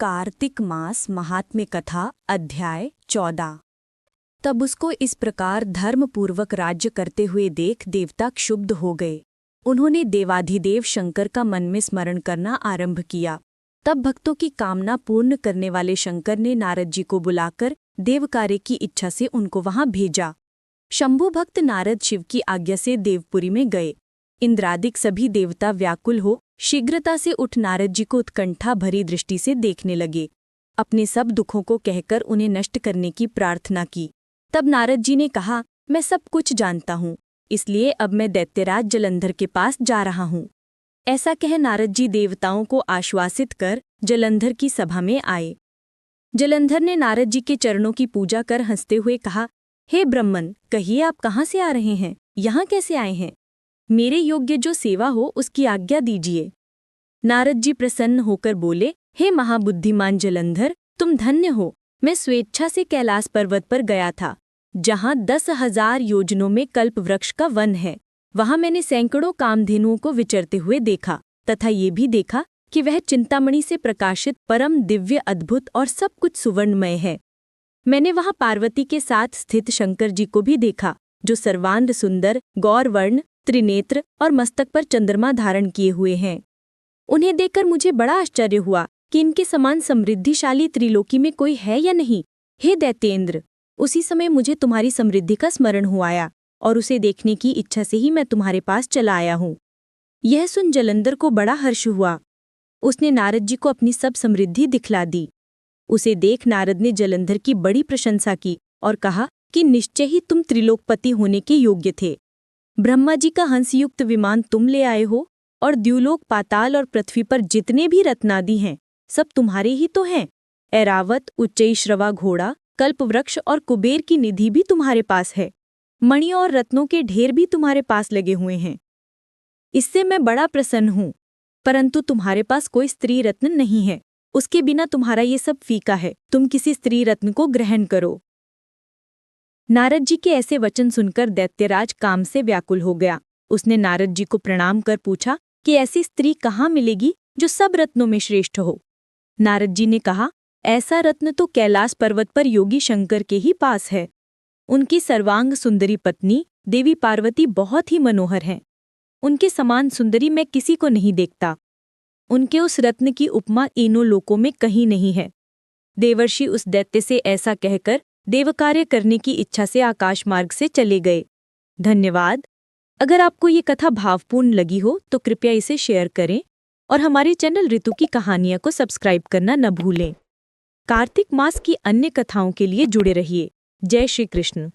कार्तिक मास महात्म्य कथा अध्याय 14। तब उसको इस प्रकार धर्मपूर्वक राज्य करते हुए देख देवता क्षुब्ध हो गए। उन्होंने देवाधिदेव शंकर का मन में स्मरण करना आरंभ किया। तब भक्तों की कामना पूर्ण करने वाले शंकर ने नारद जी को बुलाकर देव कार्य की इच्छा से उनको वहां भेजा। शंभु भक्त नारद शिव की आज्ञा से देवपुरी में गए। इंद्रादिक सभी देवता व्याकुल हो शीघ्रता से उठ नारद जी को उत्कंठा भरी दृष्टि से देखने लगे। अपने सब दुखों को कहकर उन्हें नष्ट करने की प्रार्थना की। तब नारद जी ने कहा, मैं सब कुछ जानता हूँ, इसलिए अब मैं दैत्यराज जलंधर के पास जा रहा हूँ। ऐसा कह नारद जी देवताओं को आश्वासित कर जलंधर की सभा में आए। जलंधर ने नारद जी के चरणों की पूजा कर हंसते हुए कहा, हे ब्रह्मन, कहिए आप कहाँ से आ रहे हैं, यहाँ कैसे आए हैं? मेरे योग्य जो सेवा हो उसकी आज्ञा दीजिए। नारद जी प्रसन्न होकर बोले, हे महाबुद्धिमान जलंधर, तुम धन्य हो। मैं स्वेच्छा से कैलाश पर्वत पर गया था, जहाँ 10,000 योजनों में कल्प वृक्ष का वन है। वहां मैंने सैकड़ों कामधेनुओं को विचरते हुए देखा तथा ये भी देखा कि वह चिंतामणि से प्रकाशित परम दिव्य अद्भुत और सब कुछ सुवर्णमय है। मैंने वहां पार्वती के साथ स्थित शंकर जी को भी देखा, जो सर्वांग सुंदर, गौरवर्ण, त्रिनेत्र और मस्तक पर चंद्रमा धारण किए हुए हैं। उन्हें देखकर मुझे बड़ा आश्चर्य हुआ कि इनके समान समृद्धिशाली त्रिलोकी में कोई है या नहीं। हे दैत्येंद्र, उसी समय मुझे तुम्हारी समृद्धि का स्मरण हुआ और उसे देखने की इच्छा से ही मैं तुम्हारे पास चला आया हूँ। यह सुन जलंधर को बड़ा हर्ष हुआ। उसने नारद जी को अपनी सब समृद्धि दिखला दी। उसे देख नारद ने जलंधर की बड़ी प्रशंसा की और कहा कि निश्चय ही तुम त्रिलोकपति होने के योग्य थे। ब्रह्मा जी का हंसयुक्त विमान तुम ले आए हो और द्युलोक, पाताल और पृथ्वी पर जितने भी रत्नादि हैं सब तुम्हारे ही तो हैं। ऐरावत, उच्चैश्रवा घोड़ा, कल्पवृक्ष और कुबेर की निधि भी तुम्हारे पास है। मणियों और रत्नों के ढेर भी तुम्हारे पास लगे हुए हैं। इससे मैं बड़ा प्रसन्न हूँ, परंतु तुम्हारे पास कोई स्त्री रत्न नहीं है। उसके बिना तुम्हारा ये सब फीका है। तुम किसी स्त्री रत्न को ग्रहण करो। नारद जी के ऐसे वचन सुनकर दैत्यराज काम से व्याकुल हो गया। उसने नारद जी को प्रणाम कर पूछा कि ऐसी स्त्री कहाँ मिलेगी जो सब रत्नों में श्रेष्ठ हो। नारद जी ने कहा, ऐसा रत्न तो कैलाश पर्वत पर योगी शंकर के ही पास है। उनकी सर्वांग सुंदरी पत्नी देवी पार्वती बहुत ही मनोहर हैं। उनके समान सुंदरी मैं किसी को नहीं देखता। उनके उस रत्न की उपमा तीनों लोकों में कहीं नहीं है। देवर्षि उस दैत्य से ऐसा कहकर देवकार्य करने की इच्छा से आकाश मार्ग से चले गए। धन्यवाद। अगर आपको ये कथा भावपूर्ण लगी हो तो कृपया इसे शेयर करें और हमारे चैनल ऋतु की कहानियाँ को सब्सक्राइब करना न भूलें। कार्तिक मास की अन्य कथाओं के लिए जुड़े रहिए। जय श्री कृष्ण।